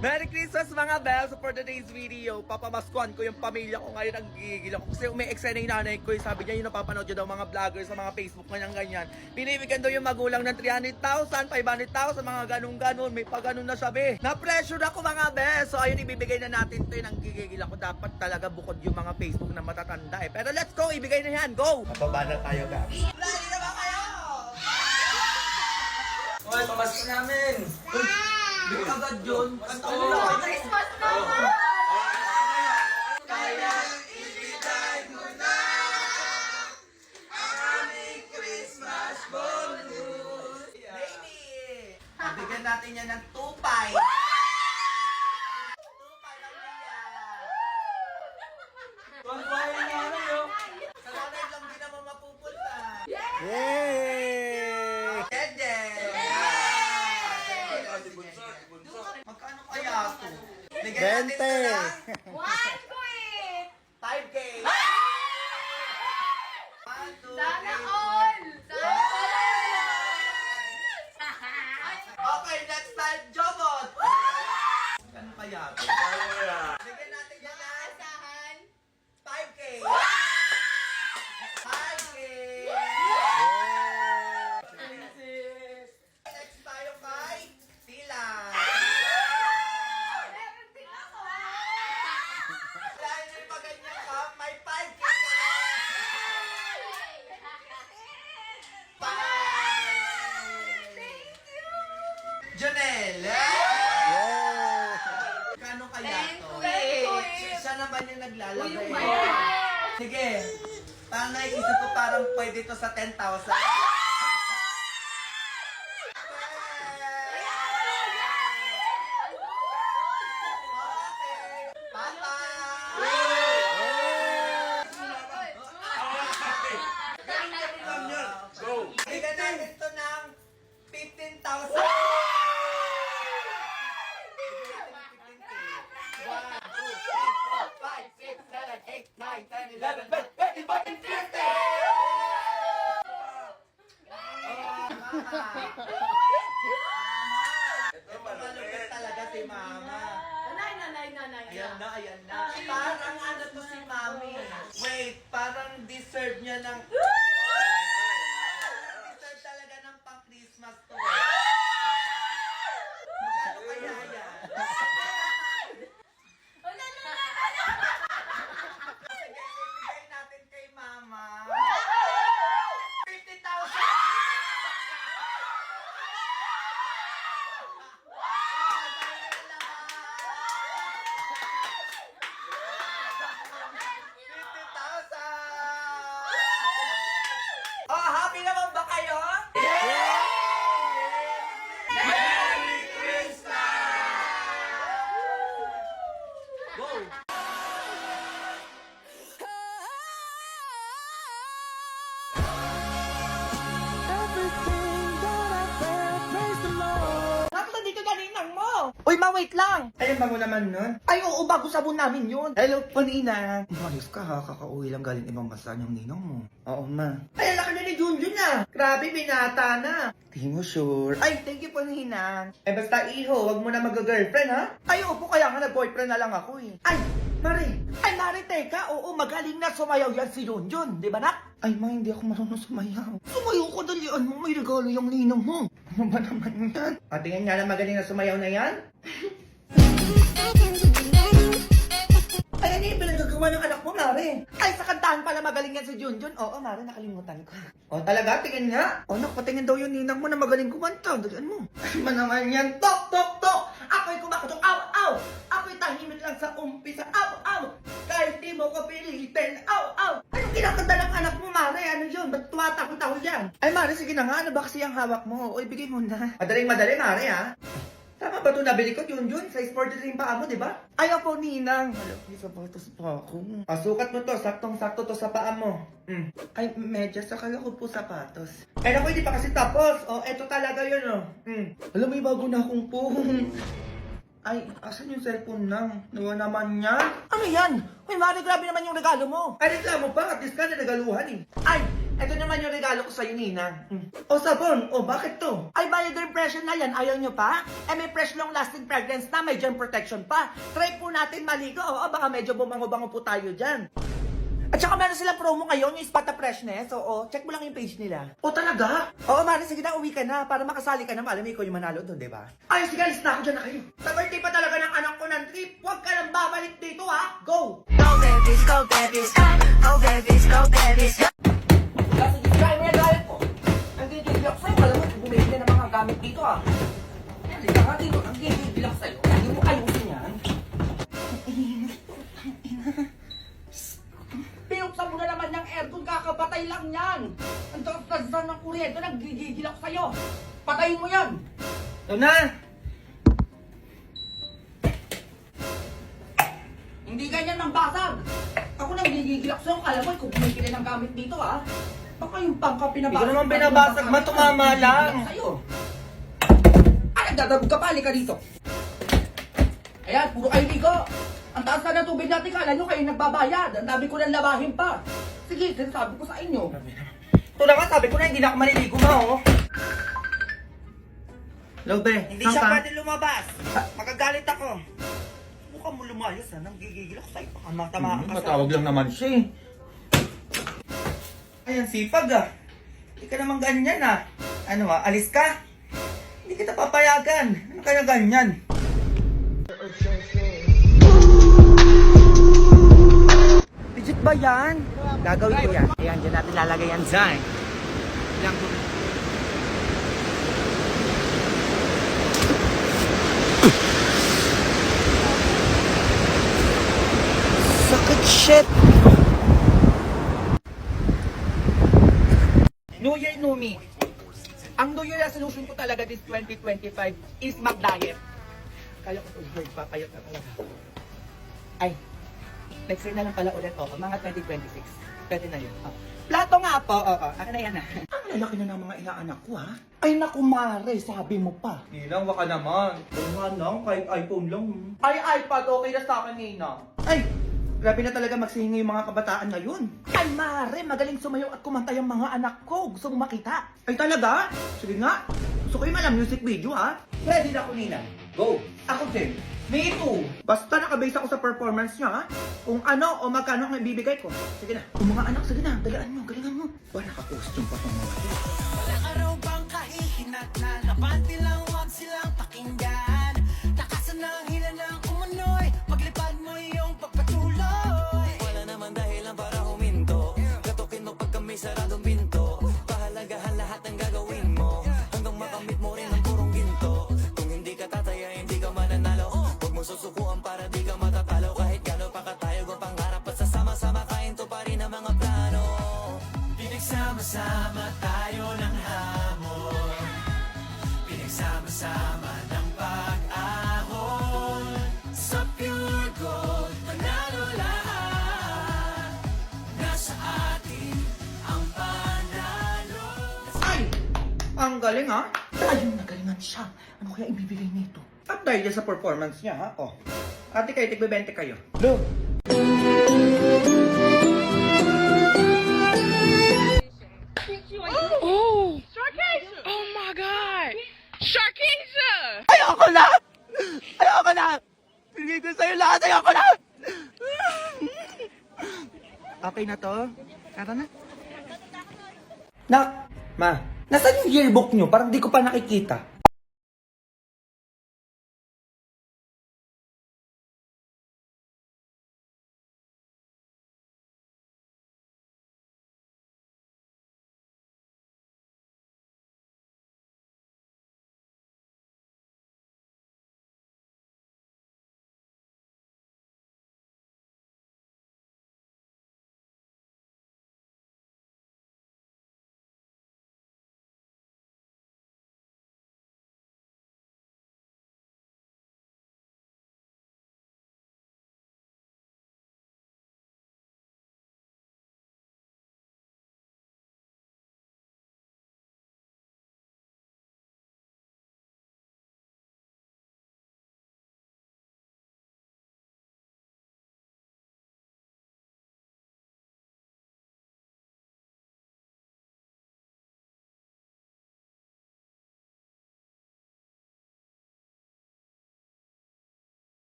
Merry Christmas mga bells! So for today's video, papamaskuhan ko yung pamilya ko ngayon. Ang gigigil ako kasi umi-eksena yung nanay ko. Sabi niya yung napapanood niya daw mga vloggers sa mga Facebook ganyan. Binibigyan daw yung magulang ng 300,000, 500,000, mga ganun-ganun. May pag-ganun na sabi. Na-pressure ako mga bells! So ayun, ibibigay na natin to. Ang gigigil ako. Dapat talaga bukod yung mga Facebook na matatanda eh. Pero let's go! Ibigay na yan! Go! Mababa na tayo guys. Ready na ba kayo? Hoy, pamasko namin! Bigay agad yun. Christmas naman! Kaya ibigay mo na ang aming Christmas bonus. Baby! Bigyan natin yan ng 2.5. 2.5 lang yan. Tuwan-tuwain na namin yun. Sa nanay lang din naman mapupunta. Yay! Dede! Magkano kaya ito? Bigyan natin ito lang. 1 quit! 5K! Sana all! Sana all! Okay, next time, Jobot! Ano kaya ito? Bigyan natin yan na Asahan! 5K! 5K! Next tayo kay Sila! Meron din ako! Dahil may paganyan ka, may 5K ka na! 5! Thank you! Janelle! Kano kaya to? Siya naman yung naglalagay. Uy, yung bayan. Sige. Parang naisip ko parang pwede to sa 10,000. Okay. Bigyan natin ito ng 15,000. Ito malupit talaga si Mama. Nanay. Ayan na. Parang ano to si Mami. Wait, parang deserve niya ng... Deserve talaga ng pang-Christmas to. Magkano kaya yan? Sige, ibigay natin kay Mama. 50,000! Oh, happy naman ba kayo? Yeah! Merry Christmas! Go! Bakit nandito na ninang mo? Uy, ma-wait lang! Ayun, bago naman nun. Ay, oo, bago sabon namin yun. Hello po, Ninang. Ayos ka ha, kakauwi lang galing ibang bansa yung ninang mo. Oo, ma. Ay, laki na ni Junjun na. Grabe, binata na. Di mo sure. Ay, thank you po, Ninang. Eh, basta iho, wag mo na mag-girlfriend, ha? Ay, opo, kaya nga nag-boyfriend na lang ako, eh. Ay, Mari, teka, oo, magaling na sumayaw yan si Junjun, di ba, nak? Ay, ma, hindi ako marunong sumayaw. Sumayaw ko, dalian mo, may regalo yung ninang mo. Ano ba naman yan? Tingnan nga na magaling na sumayaw na yan. Ay, ano yung pinagagawa ng anak mo, Mari? Ay, sa kantahan pala magaling yan si Junjun. Oo, Mari, nakalimutan ko. O, talaga? Tingin nga. O, patingin daw yung ninang mo na magaling kumanta. Dalian mo. Ay, ba naman yan? Tok, tok, tok! Ako'y kumakatok. Aw, aw! Ako'y tahimik lang sa umpisa. Aw, aw! Kahit di mo ko pilitin. Aw, aw! Anong kinakanta ng anak mo, Mari? Ano yun? Ba't tumatakot-takot yan? Ay, Mari, sige na nga. Ano ba kasi ang hawak mo? O, ibigay mo na. Madaling-madali, Mari, ha? Tama ba ito nabili ko, Junjun? Size 43 yung paa mo, di ba? Ayaw po, Ninang. Wala, may sapatos pa ako. Pasukat mo to, saktong-sakto to sa paa mo. Ay, medyas, saka ko po sapatos. Eh, naku, hindi pa kasi tapos. O, eto talaga yun, o. Alam, may bago na akong phone. Ay, asan yung cellphone nang? Nawa naman yan? Ano yan? Uy, Mari, grabe naman yung regalo mo. Ay, reklamo pa. At least ka na regaluhan eh. Ay, Ito naman yung regalo ko sa'yo, Ninang. O sabon, o bakit to? Ay, biodepression na yan, ayaw nyo pa? Eh, may fresh long lasting fragrance na, may germ protection pa. Try po natin maligo, o baka medyo bumango-bango po tayo dyan. At saka meron silang promo ngayon, yung Spot the Freshness. Oo, check mo lang yung page nila. O talaga? Oo, Mari, sige na, uwi ka na. Para makasali ka na, alam mo, ikaw yung manalo doon, di ba? Ay, sige, alis na ako dyan na kayo. Sa birthday pa talaga ng anak ko ng trip. Huwag ka nang babalik dito, ha? Go! Go babies, go babies, go babies, go babies, go. Kasi try mo yung galit ko. Ang gigigiyak sa'yo, alam mo, bumili ka ng mga gamit dito, ha? Halika ka dito, ang gigigiyak sa'yo. Hindi mo ayusin yan. Pinuksan mo na naman yung aircon, kakapatay lang yan. Ang taas ng kuryente, naggigigil ako sa'yo. Patayin mo yan. Ito na. Hindi ganyan magbasag. Ako naggigigil ako sa'yo. Alam mo, kung bumibili ng gamit dito, ha? Baka yung pangka pinabasag. Hindi ko naman binabasag, matumama lang. Sa'yo. Ah, nagdadabog ka pa, halika dito. Ayan, puro kayo ligo. Ang taas na ng tubig natin, kala nyo kayo nagbabayad. Ang dami ko nang labahin pa. Sige, sinasabi ko sa inyo. Ito na nga, sabi ko na hindi na ako maliligo ma, oh. Lobe, Hindi siya pwede lumabas. Magagalit ako. Mukhang mo lumayos, ha? Nanggigigil ako sa'yo. Baka matamaan ka sa... Matawag lang naman siya eh. Ayan, sipag, ah. Hindi ka naman ganyan, ah. Ano, ah? Alis ka? Hindi kita papayagan. Ano kaya ganyan? Legit ba yan? Gagawin ko yan. Ayan, dyan natin lalagay yan dyan. Ilang sakit shit! New Year, New Me. Ang New Year resolution ko talaga this 2025 is mag-diet. Kaya ko ito, papayot na talaga. Ay, next year na lang pala ulit ako, mga 2026. Pwede na yun. Oh. Plato nga po, oo. Akin na yan ha. Ang lalaki na ng mga inaanak ko ha. Ay naku Mare, sabi mo pa. Nilang, baka naman. Kung nga lang, kahit iPhone lang. Ay iPad, okay na sa akin Nina. Ay, grabe na talaga magsihingi yung mga kabataan ngayon. Ay Mare, magaling sumayaw at kumanta yung mga anak ko. Gusto mo makita? Ay talaga? Sige nga. Gusto ko yung malang music video ha. Ready na ako Nina. Go. Ako din. Me too. Basta nakabase ako sa performance niya, ha? Kung ano o magkano ang ibibigay ko. Sige na. O mga anak, sige na. Dalaan mo, galingan mo. Ba, naka-costume pa itong mga to. Walang araw bang kahihinat na labante lang, huwag silang pakinggan. Takasan ng hila ng umunoy, paglipad mo iyong pagpatuloy. Wala naman dahilan para huminto, katukin mo pagka may saradong pinto. Pahalagahan lahat ng gagawin mo, hanggang makamit mo rin ang purong ginto. Kung hindi ka tataya, hindi ka mananalo. Huwag mo susukuan para di ka matatalo. Kahit gano'n pa katayog ang pangarap, at sasama-sama kainto pa rin ang mga plano. Pinagsama-sama tayo ng hamon, pinagsama-sama ng pag-ahon. Sa pure gold, panalo lahat, nasa atin ang panalo. Ay! Ang galing, ha? Ayun, nagalingan siya. Ano kaya ibibigay nito? At dahil dyan sa performance niya, ha? Oh. Ate kayo, tigbe-20 kayo. Lo! Sharkasia! Oh my god! Sharkasia! Ayoko na! Ayoko na! Hindi ko sa'yo lahat, ayoko na! Okay na to? Tara na. Nak! Ma! Nasaan yung yearbook nyo? Parang di ko pa nakikita.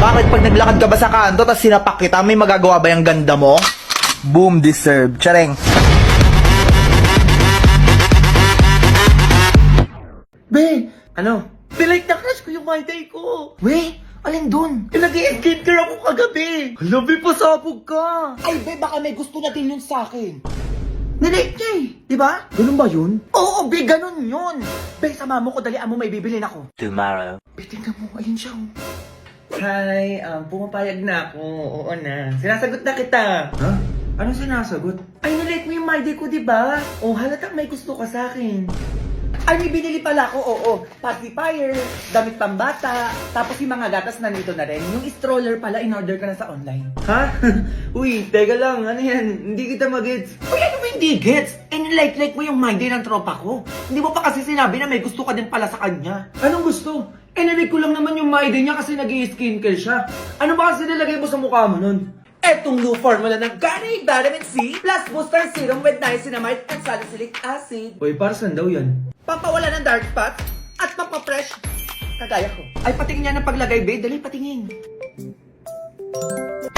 Bakit pag naglakad ka ba sa kanto tapos sinapak kita, may magagawa ba yung ganda mo? Boom, deserve. Chareng. Be, ano? Pilike na crush ko yung my day ko. We, alin dun? Nag-i-skincare ako kagabi. Labi, pasabog ka. Ay, be, baka may gusto na din yun sa akin. Nilike niya eh, di ba? Ganun ba yun? Oo, be, ganun yun. Be, sama mo ko, dalian mo, may bibilin ako. Tomorrow. Be, tingnan mo, ayun siya. Oh. Hi, pumapayag na ako. Oo na. Sinasagot na kita. Ha? Anong sinasagot? Ay, nilike mo yung my day ko, di ba? Oh, halatang may gusto ka sa akin. Ay, may binili pala ako, oo. Pacifier, damit pambata, tapos yung mga gatas nandito na rin. Yung stroller pala, in-order ka na sa online. Ha? Uy, teka lang, ano yan? Hindi kita mag-gets. Uy, ano ba hindi gets? Eh, nilike-like mo yung my day ng tropa ko. Hindi mo pa kasi sinabi na may gusto ka din pala sa kanya. Anong gusto? Eh, nilike ko lang naman yung my day niya kasi nag-i-skincare siya. Ano ba kasi nilagay mo sa mukha mo nun? Etong new formula ng Garnier Vitamin C plus Booster Serum with Niacinamide and Salicylic Acid. Uy, para saan daw yan? Pampawala ng dark spots at pampapresh. Kagaya ko. Ay, patingin niya ng paglagay, be. Dali, patingin.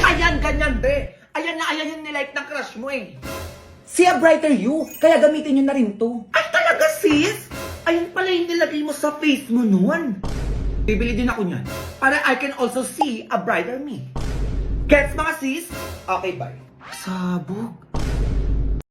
Ayan, ganyan, be. Ayan na ayan yung nilike ng crush mo eh. See a brighter you. Kaya gamitin nyo na rin to. Ay, talaga, sis? Ayan pala yung nilagay mo sa face mo noon. Bibili din ako niyan. Para I can also see a brighter me. Gets mga sis? Okay, bye. Sabog.